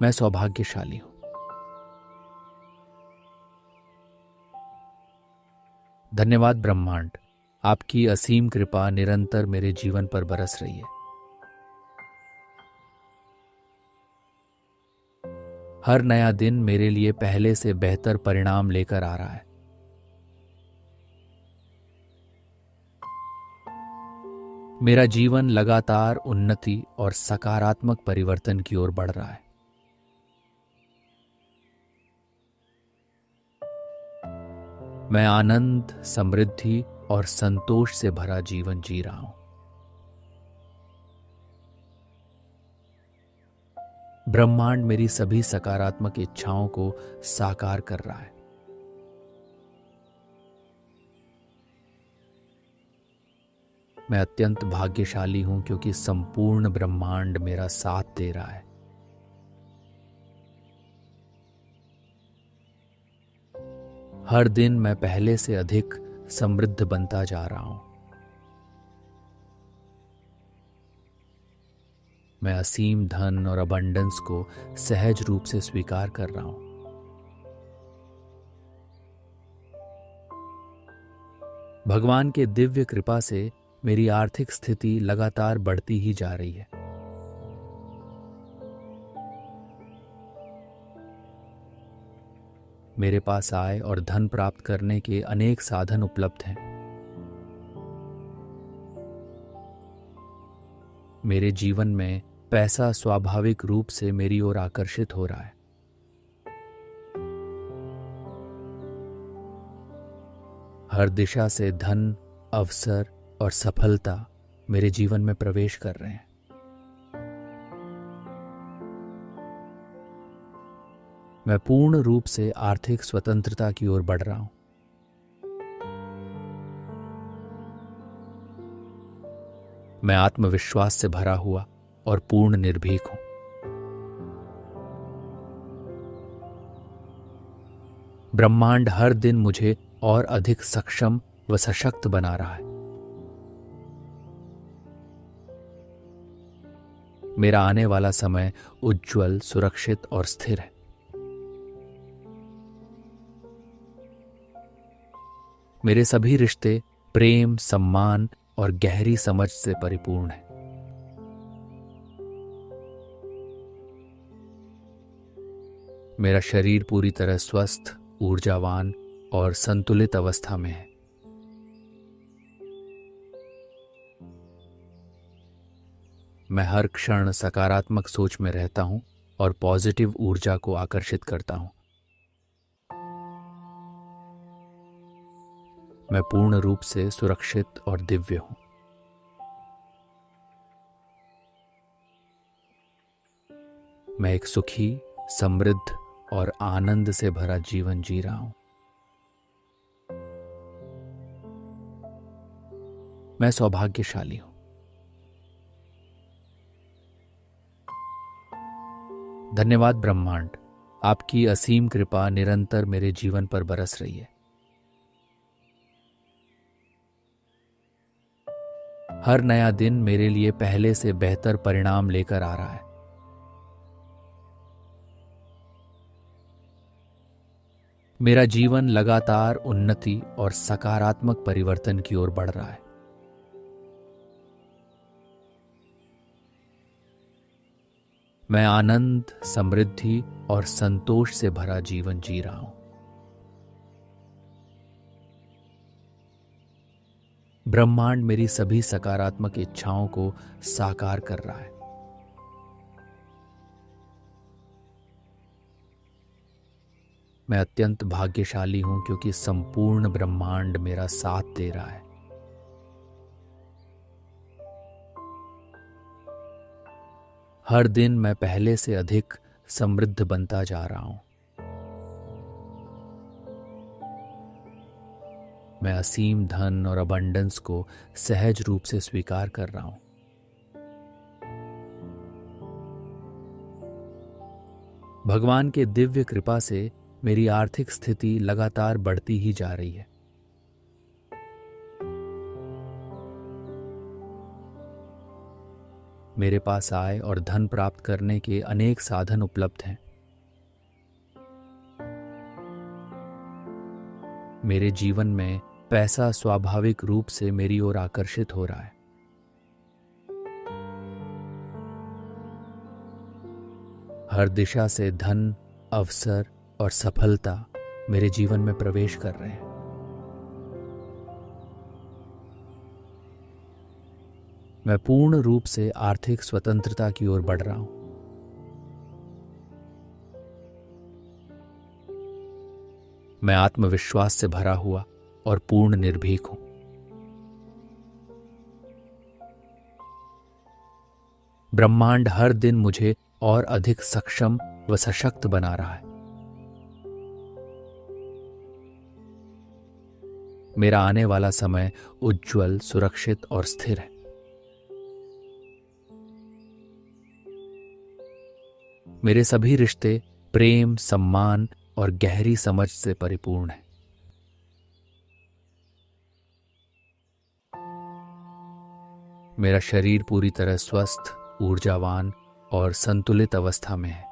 मैं सौभाग्यशाली हूं। धन्यवाद ब्रह्मांड, आपकी असीम कृपा निरंतर मेरे जीवन पर बरस रही है। हर नया दिन मेरे लिए पहले से बेहतर परिणाम लेकर आ रहा है। मेरा जीवन लगातार उन्नति और सकारात्मक परिवर्तन की ओर बढ़ रहा है। मैं आनंद, समृद्धि और संतोष से भरा जीवन जी रहा हूं। ब्रह्मांड मेरी सभी सकारात्मक इच्छाओं को साकार कर रहा है। मैं अत्यंत भाग्यशाली हूं क्योंकि संपूर्ण ब्रह्मांड मेरा साथ दे रहा है। हर दिन मैं पहले से अधिक समृद्ध बनता जा रहा हूं। मैं असीम धन और अबंडेंस को सहज रूप से स्वीकार कर रहा हूं। भगवान के दिव्य कृपा से मेरी आर्थिक स्थिति लगातार बढ़ती ही जा रही है। मेरे पास आय और धन प्राप्त करने के अनेक साधन उपलब्ध हैं। मेरे जीवन में पैसा स्वाभाविक रूप से मेरी ओर आकर्षित हो रहा है। हर दिशा से धन, अवसर और सफलता मेरे जीवन में प्रवेश कर रहे हैं। मैं पूर्ण रूप से आर्थिक स्वतंत्रता की ओर बढ़ रहा हूं। मैं आत्मविश्वास से भरा हुआ और पूर्ण निर्भीक हूं। ब्रह्मांड हर दिन मुझे और अधिक सक्षम व सशक्त बना रहा है। मेरा आने वाला समय उज्ज्वल, सुरक्षित और स्थिर है। मेरे सभी रिश्ते प्रेम, सम्मान और गहरी समझ से परिपूर्ण हैं। मेरा शरीर पूरी तरह स्वस्थ, ऊर्जावान और संतुलित अवस्था में है। मैं हर क्षण सकारात्मक सोच में रहता हूं और पॉजिटिव ऊर्जा को आकर्षित करता हूं। मैं पूर्ण रूप से सुरक्षित और दिव्य हूं। मैं एक सुखी, समृद्ध और आनंद से भरा जीवन जी रहा हूं। मैं सौभाग्यशाली हूं। धन्यवाद ब्रह्मांड, आपकी असीम कृपा निरंतर मेरे जीवन पर बरस रही है। हर नया दिन मेरे लिए पहले से बेहतर परिणाम लेकर आ रहा है। मेरा जीवन लगातार उन्नति और सकारात्मक परिवर्तन की ओर बढ़ रहा है। मैं आनंद, समृद्धि और संतोष से भरा जीवन जी रहा हूं। ब्रह्मांड मेरी सभी सकारात्मक इच्छाओं को साकार कर रहा है। मैं अत्यंत भाग्यशाली हूं क्योंकि संपूर्ण ब्रह्मांड मेरा साथ दे रहा है। हर दिन मैं पहले से अधिक समृद्ध बनता जा रहा हूं। मैं असीम धन और अबंडेंस को सहज रूप से स्वीकार कर रहा हूं। भगवान के दिव्य कृपा से मेरी आर्थिक स्थिति लगातार बढ़ती ही जा रही है। मेरे पास आय और धन प्राप्त करने के अनेक साधन उपलब्ध हैं। मेरे जीवन में पैसा स्वाभाविक रूप से मेरी ओर आकर्षित हो रहा है। हर दिशा से धन, अवसर और सफलता मेरे जीवन में प्रवेश कर रहे हैं। मैं पूर्ण रूप से आर्थिक स्वतंत्रता की ओर बढ़ रहा हूं। मैं आत्मविश्वास से भरा हुआ और पूर्ण निर्भीक हूं। ब्रह्मांड हर दिन मुझे और अधिक सक्षम व सशक्त बना रहा है। मेरा आने वाला समय उज्ज्वल, सुरक्षित और स्थिर है। मेरे सभी रिश्ते प्रेम, सम्मान और गहरी समझ से परिपूर्ण हैं। मेरा शरीर पूरी तरह स्वस्थ, ऊर्जावान और संतुलित अवस्था में है।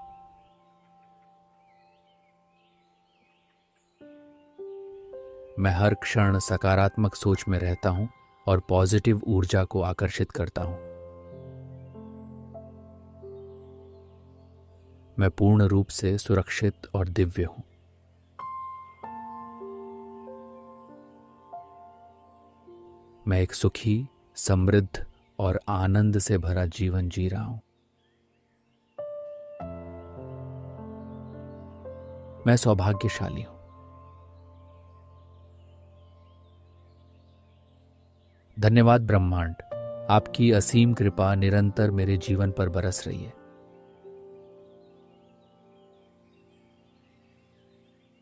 मैं हर क्षण सकारात्मक सोच में रहता हूं और पॉजिटिव ऊर्जा को आकर्षित करता हूं। मैं पूर्ण रूप से सुरक्षित और दिव्य हूं। मैं एक सुखी, समृद्ध और आनंद से भरा जीवन जी रहा हूं। मैं सौभाग्यशाली हूं। धन्यवाद ब्रह्मांड, आपकी असीम कृपा निरंतर मेरे जीवन पर बरस रही है।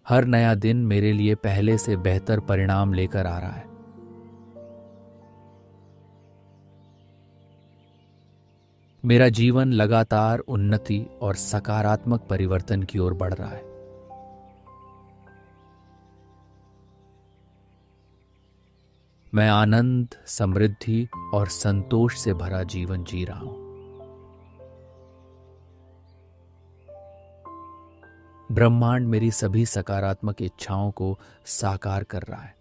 हर नया दिन मेरे लिए पहले से बेहतर परिणाम लेकर आ रहा है। मेरा जीवन लगातार उन्नति और सकारात्मक परिवर्तन की ओर बढ़ रहा है। मैं आनंद, समृद्धि और संतोष से भरा जीवन जी रहा हूं। ब्रह्मांड मेरी सभी सकारात्मक इच्छाओं को साकार कर रहा है।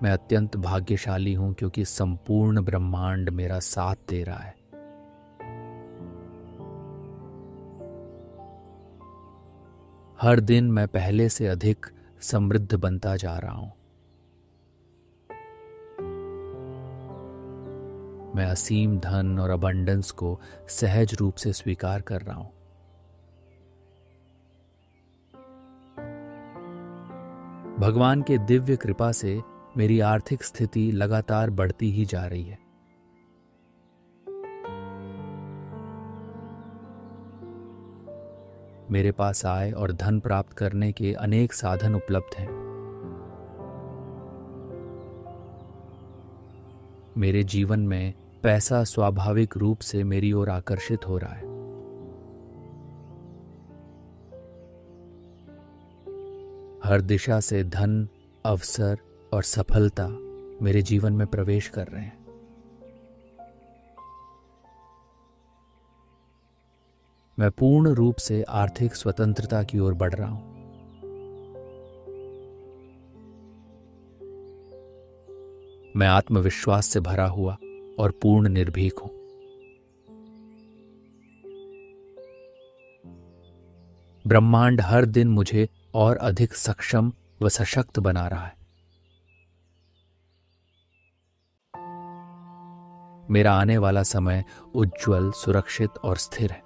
मैं अत्यंत भाग्यशाली हूं क्योंकि संपूर्ण ब्रह्मांड मेरा साथ दे रहा है। हर दिन मैं पहले से अधिक समृद्ध बनता जा रहा हूं। मैं असीम धन और अबंडेंस को सहज रूप से स्वीकार कर रहा हूं। भगवान के दिव्य कृपा से मेरी आर्थिक स्थिति लगातार बढ़ती ही जा रही है। मेरे पास आय और धन प्राप्त करने के अनेक साधन उपलब्ध हैं। मेरे जीवन में पैसा स्वाभाविक रूप से मेरी ओर आकर्षित हो रहा है। हर दिशा से धन, अवसर और सफलता मेरे जीवन में प्रवेश कर रहे हैं। मैं पूर्ण रूप से आर्थिक स्वतंत्रता की ओर बढ़ रहा हूं। मैं आत्मविश्वास से भरा हुआ और पूर्ण निर्भीक हूं। ब्रह्मांड हर दिन मुझे और अधिक सक्षम व सशक्त बना रहा है। मेरा आने वाला समय उज्ज्वल, सुरक्षित और स्थिर है।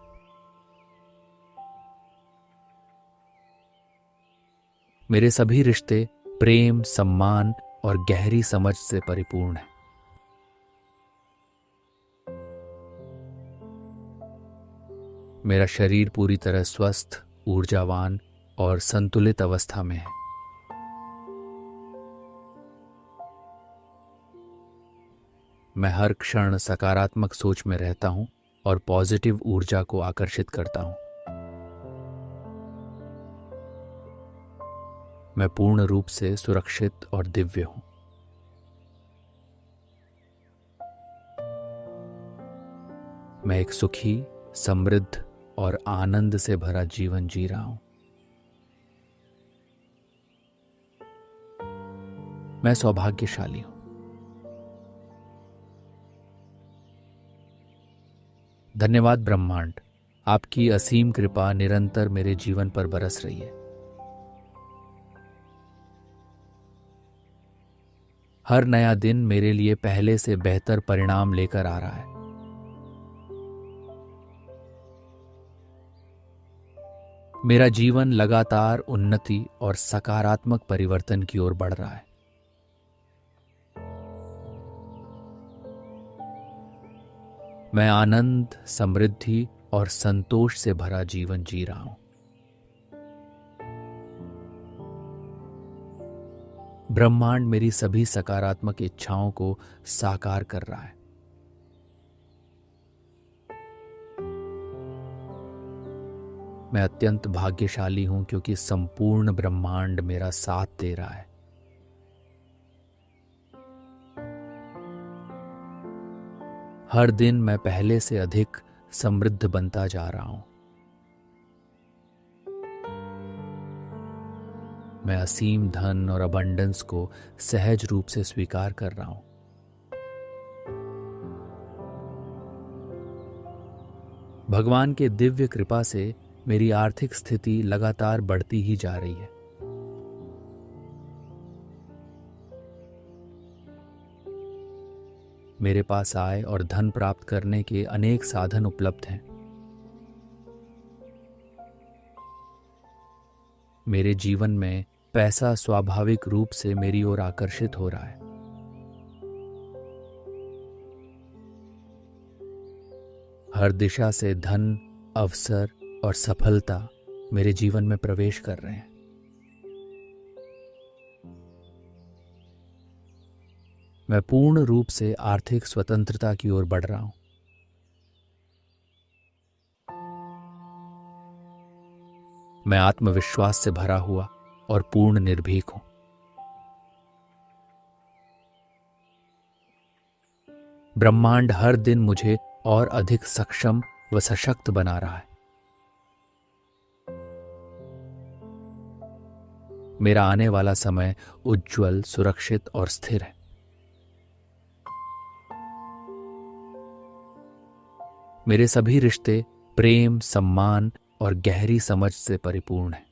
मेरे सभी रिश्ते प्रेम, सम्मान और गहरी समझ से परिपूर्ण हैं। मेरा शरीर पूरी तरह स्वस्थ, ऊर्जावान और संतुलित अवस्था में है। मैं हर क्षण सकारात्मक सोच में रहता हूं और पॉजिटिव ऊर्जा को आकर्षित करता हूं। मैं पूर्ण रूप से सुरक्षित और दिव्य हूं। मैं एक सुखी, समृद्ध और आनंद से भरा जीवन जी रहा हूं। मैं सौभाग्यशाली हूं। धन्यवाद ब्रह्मांड, आपकी असीम कृपा निरंतर मेरे जीवन पर बरस रही है। हर नया दिन मेरे लिए पहले से बेहतर परिणाम लेकर आ रहा है। मेरा जीवन लगातार उन्नति और सकारात्मक परिवर्तन की ओर बढ़ रहा है। मैं आनंद, समृद्धि और संतोष से भरा जीवन जी रहा हूं। ब्रह्मांड मेरी सभी सकारात्मक इच्छाओं को साकार कर रहा है। मैं अत्यंत भाग्यशाली हूं क्योंकि संपूर्ण ब्रह्मांड मेरा साथ दे रहा है। हर दिन मैं पहले से अधिक समृद्ध बनता जा रहा हूं। मैं असीम धन और अबंडेंस को सहज रूप से स्वीकार कर रहा हूं। भगवान के दिव्य कृपा से मेरी आर्थिक स्थिति लगातार बढ़ती ही जा रही है। मेरे पास आय और धन प्राप्त करने के अनेक साधन उपलब्ध हैं। मेरे जीवन में पैसा स्वाभाविक रूप से मेरी ओर आकर्षित हो रहा है। हर दिशा से धन, अवसर और सफलता मेरे जीवन में प्रवेश कर रहे हैं। मैं पूर्ण रूप से आर्थिक स्वतंत्रता की ओर बढ़ रहा हूं। मैं आत्मविश्वास से भरा हुआ और पूर्ण निर्भीक हूं। ब्रह्मांड हर दिन मुझे और अधिक सक्षम व सशक्त बना रहा है। मेरा आने वाला समय उज्ज्वल, सुरक्षित और स्थिर है। मेरे सभी रिश्ते प्रेम, सम्मान और गहरी समझ से परिपूर्ण हैं।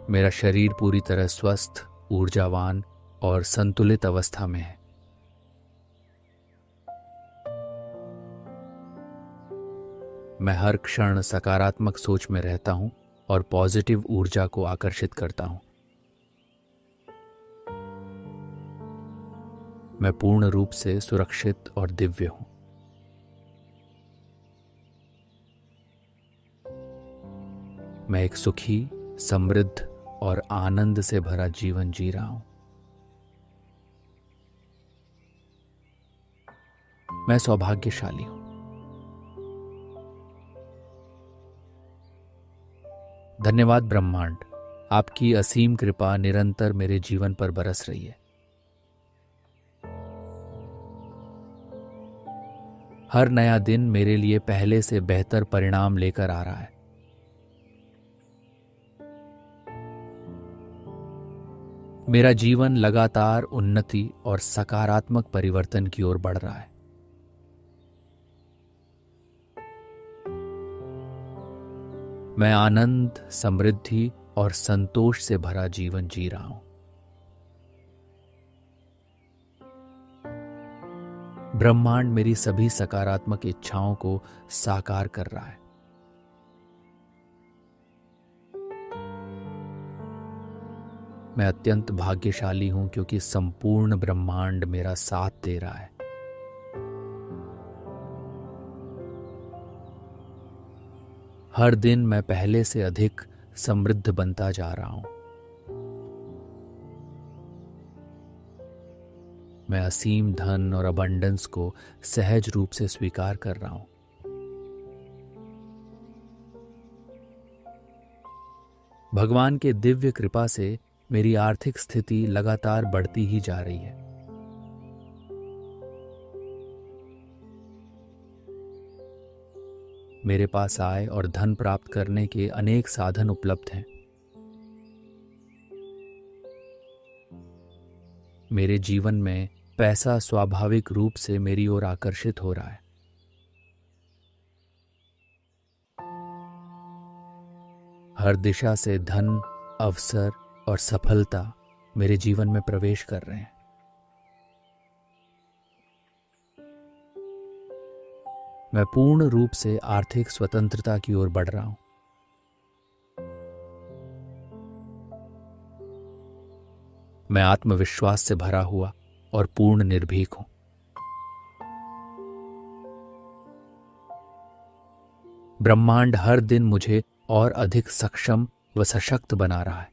मेरा शरीर पूरी तरह स्वस्थ, ऊर्जावान और संतुलित अवस्था में है। मैं हर क्षण सकारात्मक सोच में रहता हूं और पॉजिटिव ऊर्जा को आकर्षित करता हूं। मैं पूर्ण रूप से सुरक्षित और दिव्य हूं। मैं एक सुखी, समृद्ध और आनंद से भरा जीवन जी रहा हूं। मैं सौभाग्यशाली हूं। धन्यवाद ब्रह्मांड, आपकी असीम कृपा निरंतर मेरे जीवन पर बरस रही है। हर नया दिन मेरे लिए पहले से बेहतर परिणाम लेकर आ रहा है। मेरा जीवन लगातार उन्नति और सकारात्मक परिवर्तन की ओर बढ़ रहा है। मैं आनंद, समृद्धि और संतोष से भरा जीवन जी रहा हूं। ब्रह्मांड मेरी सभी सकारात्मक इच्छाओं को साकार कर रहा है। मैं अत्यंत भाग्यशाली हूं क्योंकि संपूर्ण ब्रह्मांड मेरा साथ दे रहा है। हर दिन मैं पहले से अधिक समृद्ध बनता जा रहा हूं। मैं असीम धन और अबंडेंस को सहज रूप से स्वीकार कर रहा हूं। भगवान के दिव्य कृपा से मेरी आर्थिक स्थिति लगातार बढ़ती ही जा रही है। मेरे पास आय और धन प्राप्त करने के अनेक साधन उपलब्ध हैं। मेरे जीवन में पैसा स्वाभाविक रूप से मेरी ओर आकर्षित हो रहा है। हर दिशा से धन, अवसर और सफलता मेरे जीवन में प्रवेश कर रहे हैं। मैं पूर्ण रूप से आर्थिक स्वतंत्रता की ओर बढ़ रहा हूं। मैं आत्मविश्वास से भरा हुआ और पूर्ण निर्भीक हूं। ब्रह्मांड हर दिन मुझे और अधिक सक्षम व सशक्त बना रहा है।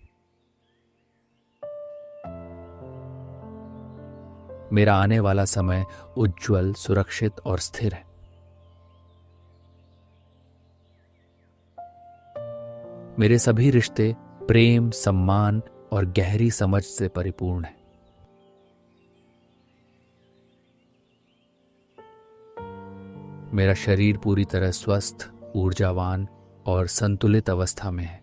मेरा आने वाला समय उज्ज्वल, सुरक्षित और स्थिर है। मेरे सभी रिश्ते प्रेम, सम्मान और गहरी समझ से परिपूर्ण हैं। मेरा शरीर पूरी तरह स्वस्थ, ऊर्जावान और संतुलित अवस्था में है।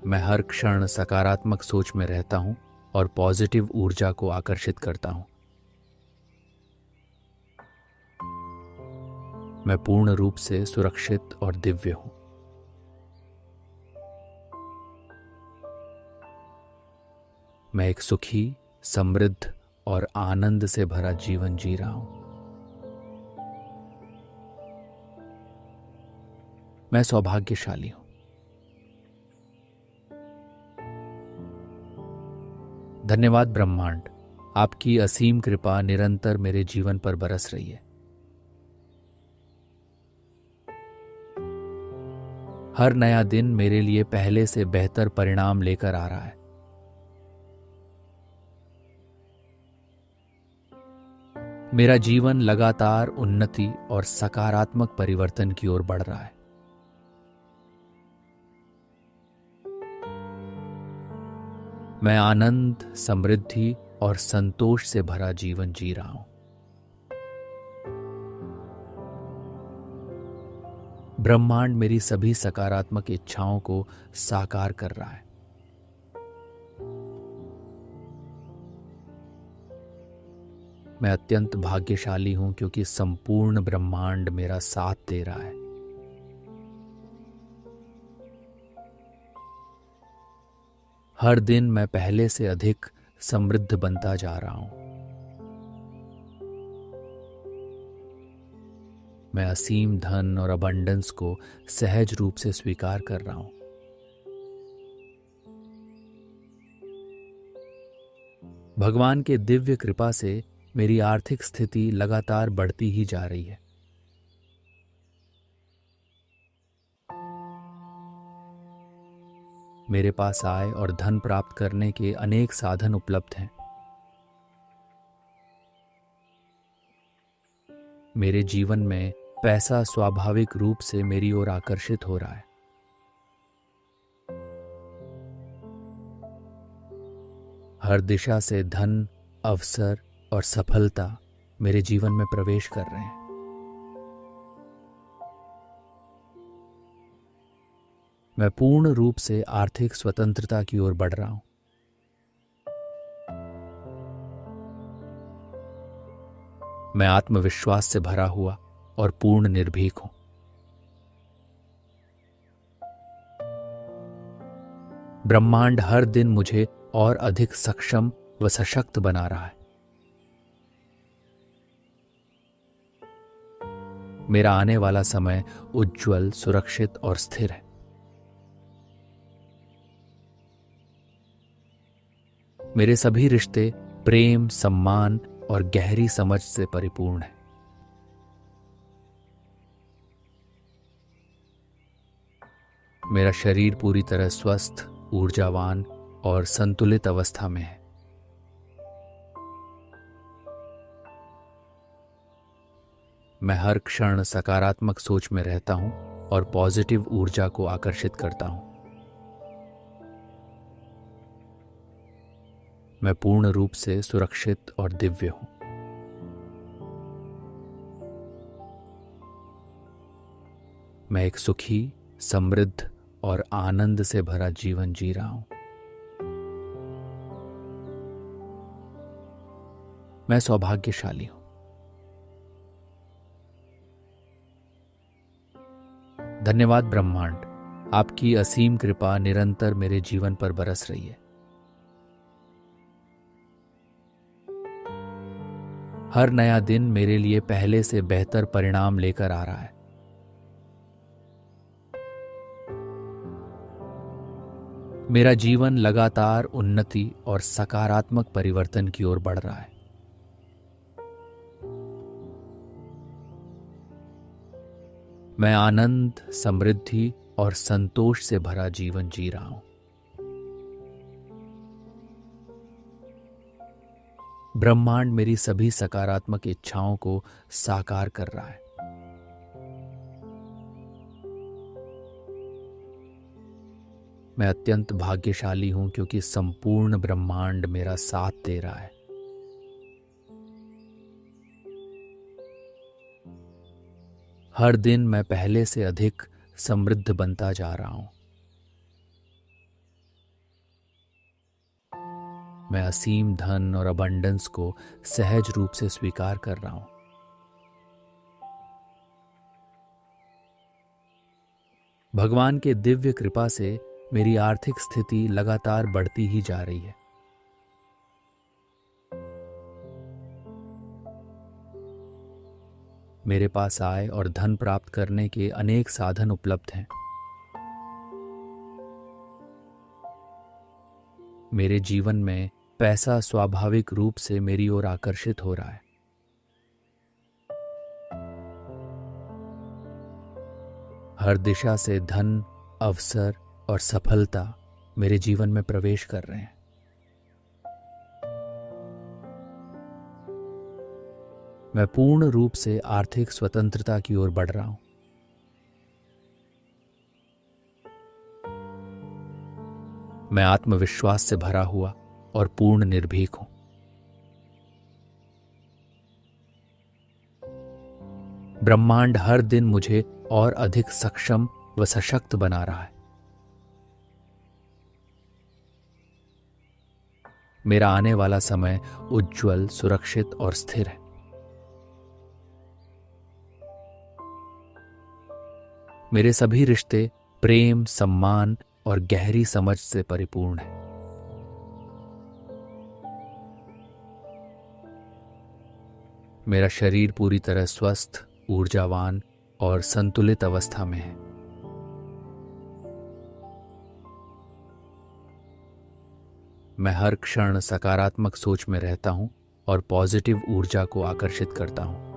मैं हर क्षण सकारात्मक सोच में रहता हूं और पॉजिटिव ऊर्जा को आकर्षित करता हूं। मैं पूर्ण रूप से सुरक्षित और दिव्य हूं। मैं एक सुखी, समृद्ध और आनंद से भरा जीवन जी रहा हूं। मैं सौभाग्यशाली हूं। धन्यवाद ब्रह्मांड, आपकी असीम कृपा निरंतर मेरे जीवन पर बरस रही है। हर नया दिन मेरे लिए पहले से बेहतर परिणाम लेकर आ रहा है। मेरा जीवन लगातार उन्नति और सकारात्मक परिवर्तन की ओर बढ़ रहा है। मैं आनंद, समृद्धि और संतोष से भरा जीवन जी रहा हूं। ब्रह्मांड मेरी सभी सकारात्मक इच्छाओं को साकार कर रहा है। मैं अत्यंत भाग्यशाली हूं क्योंकि संपूर्ण ब्रह्मांड मेरा साथ दे रहा है। हर दिन मैं पहले से अधिक समृद्ध बनता जा रहा हूं। मैं असीम धन और अबंडेंस को सहज रूप से स्वीकार कर रहा हूं। भगवान के दिव्य कृपा से मेरी आर्थिक स्थिति लगातार बढ़ती ही जा रही है। मेरे पास आय और धन प्राप्त करने के अनेक साधन उपलब्ध हैं। मेरे जीवन में पैसा स्वाभाविक रूप से मेरी ओर आकर्षित हो रहा है। हर दिशा से धन, अवसर और सफलता मेरे जीवन में प्रवेश कर रहे हैं। मैं पूर्ण रूप से आर्थिक स्वतंत्रता की ओर बढ़ रहा हूं। मैं आत्मविश्वास से भरा हुआ और पूर्ण निर्भीक हूं। ब्रह्मांड हर दिन मुझे और अधिक सक्षम व सशक्त बना रहा है। मेरा आने वाला समय उज्ज्वल, सुरक्षित और स्थिर है। मेरे सभी रिश्ते प्रेम, सम्मान और गहरी समझ से परिपूर्ण हैं। मेरा शरीर पूरी तरह स्वस्थ, ऊर्जावान और संतुलित अवस्था में है। मैं हर क्षण सकारात्मक सोच में रहता हूं और पॉजिटिव ऊर्जा को आकर्षित करता हूं। मैं पूर्ण रूप से सुरक्षित और दिव्य हूं। मैं एक सुखी, समृद्ध और आनंद से भरा जीवन जी रहा हूं। मैं सौभाग्यशाली हूं। धन्यवाद ब्रह्मांड, आपकी असीम कृपा निरंतर मेरे जीवन पर बरस रही है। हर नया दिन मेरे लिए पहले से बेहतर परिणाम लेकर आ रहा है। मेरा जीवन लगातार उन्नति और सकारात्मक परिवर्तन की ओर बढ़ रहा है। मैं आनंद, समृद्धि और संतोष से भरा जीवन जी रहा हूं। ब्रह्मांड मेरी सभी सकारात्मक इच्छाओं को साकार कर रहा है। मैं अत्यंत भाग्यशाली हूं क्योंकि संपूर्ण ब्रह्मांड मेरा साथ दे रहा है। हर दिन मैं पहले से अधिक समृद्ध बनता जा रहा हूं। मैं असीम धन और अबंडेंस को सहज रूप से स्वीकार कर रहा हूं। भगवान के दिव्य कृपा से मेरी आर्थिक स्थिति लगातार बढ़ती ही जा रही है। मेरे पास आय और धन प्राप्त करने के अनेक साधन उपलब्ध हैं। मेरे जीवन में पैसा स्वाभाविक रूप से मेरी ओर आकर्षित हो रहा है। हर दिशा से धन, अवसर और सफलता मेरे जीवन में प्रवेश कर रहे हैं। मैं पूर्ण रूप से आर्थिक स्वतंत्रता की ओर बढ़ रहा हूं। मैं आत्मविश्वास से भरा हुआ और पूर्ण निर्भीक हूं। ब्रह्मांड हर दिन मुझे और अधिक सक्षम व सशक्त बना रहा है। मेरा आने वाला समय उज्जवल, सुरक्षित और स्थिर है। मेरे सभी रिश्ते प्रेम, सम्मान और गहरी समझ से परिपूर्ण हैं। मेरा शरीर पूरी तरह स्वस्थ, ऊर्जावान और संतुलित अवस्था में है। मैं हर क्षण सकारात्मक सोच में रहता हूं और पॉजिटिव ऊर्जा को आकर्षित करता हूं।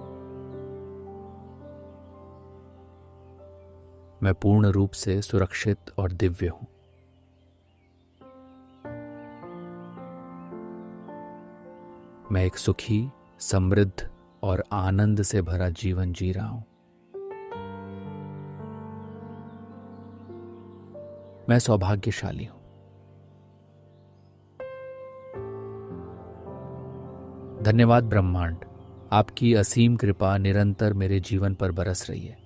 मैं पूर्ण रूप से सुरक्षित और दिव्य हूं। मैं एक सुखी, समृद्ध और आनंद से भरा जीवन जी रहा हूं। मैं सौभाग्यशाली हूं। धन्यवाद ब्रह्मांड, आपकी असीम कृपा निरंतर मेरे जीवन पर बरस रही है।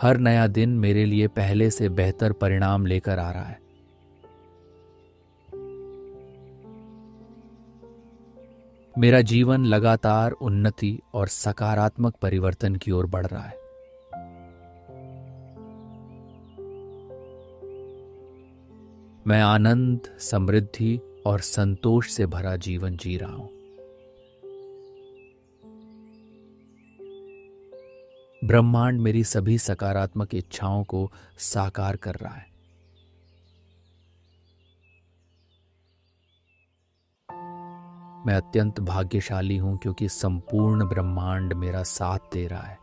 हर नया दिन मेरे लिए पहले से बेहतर परिणाम लेकर आ रहा है। मेरा जीवन लगातार उन्नति और सकारात्मक परिवर्तन की ओर बढ़ रहा है। मैं आनंद, समृद्धि और संतोष से भरा जीवन जी रहा हूं। ब्रह्मांड मेरी सभी सकारात्मक इच्छाओं को साकार कर रहा है। मैं अत्यंत भाग्यशाली हूं क्योंकि संपूर्ण ब्रह्मांड मेरा साथ दे रहा है।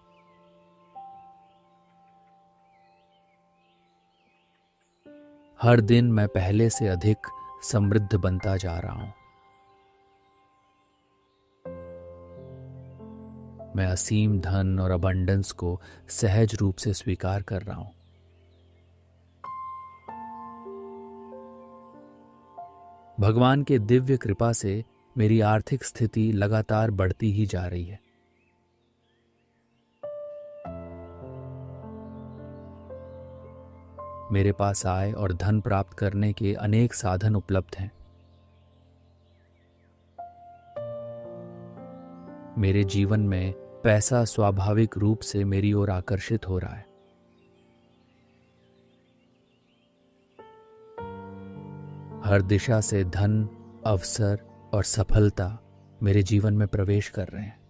हर दिन मैं पहले से अधिक समृद्ध बनता जा रहा हूं। मैं असीम धन और अबंडेंस को सहज रूप से स्वीकार कर रहा हूं। भगवान के दिव्य कृपा से मेरी आर्थिक स्थिति लगातार बढ़ती ही जा रही है। मेरे पास आय और धन प्राप्त करने के अनेक साधन उपलब्ध हैं। मेरे जीवन में पैसा स्वाभाविक रूप से मेरी ओर आकर्षित हो रहा है। हर दिशा से धन, अवसर और सफलता मेरे जीवन में प्रवेश कर रहे हैं।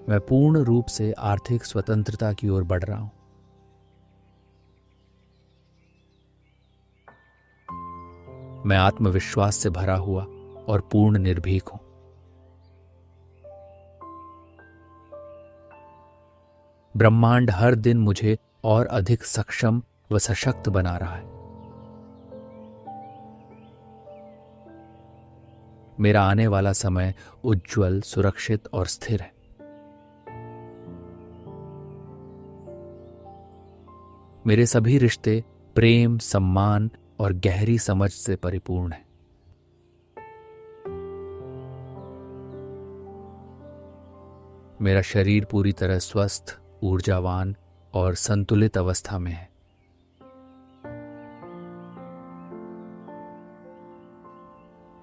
मैं पूर्ण रूप से आर्थिक स्वतंत्रता की ओर बढ़ रहा हूं। मैं आत्मविश्वास से भरा हुआ और पूर्ण निर्भीक हूं। ब्रह्मांड हर दिन मुझे और अधिक सक्षम व सशक्त बना रहा है। मेरा आने वाला समय उज्ज्वल, सुरक्षित और स्थिर है। मेरे सभी रिश्ते प्रेम, सम्मान और गहरी समझ से परिपूर्ण हैं। मेरा शरीर पूरी तरह स्वस्थ, ऊर्जावान और संतुलित अवस्था में है।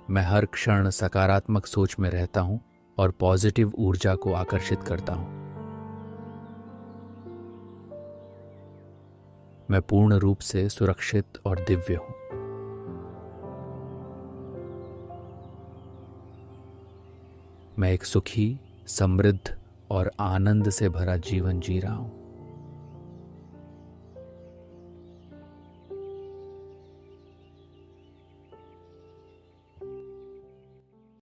मैं हर क्षण सकारात्मक सोच में रहता हूं और पॉजिटिव ऊर्जा को आकर्षित करता हूं। मैं पूर्ण रूप से सुरक्षित और दिव्य हूं। मैं एक सुखी, समृद्ध और आनंद से भरा जीवन जी रहा हूं।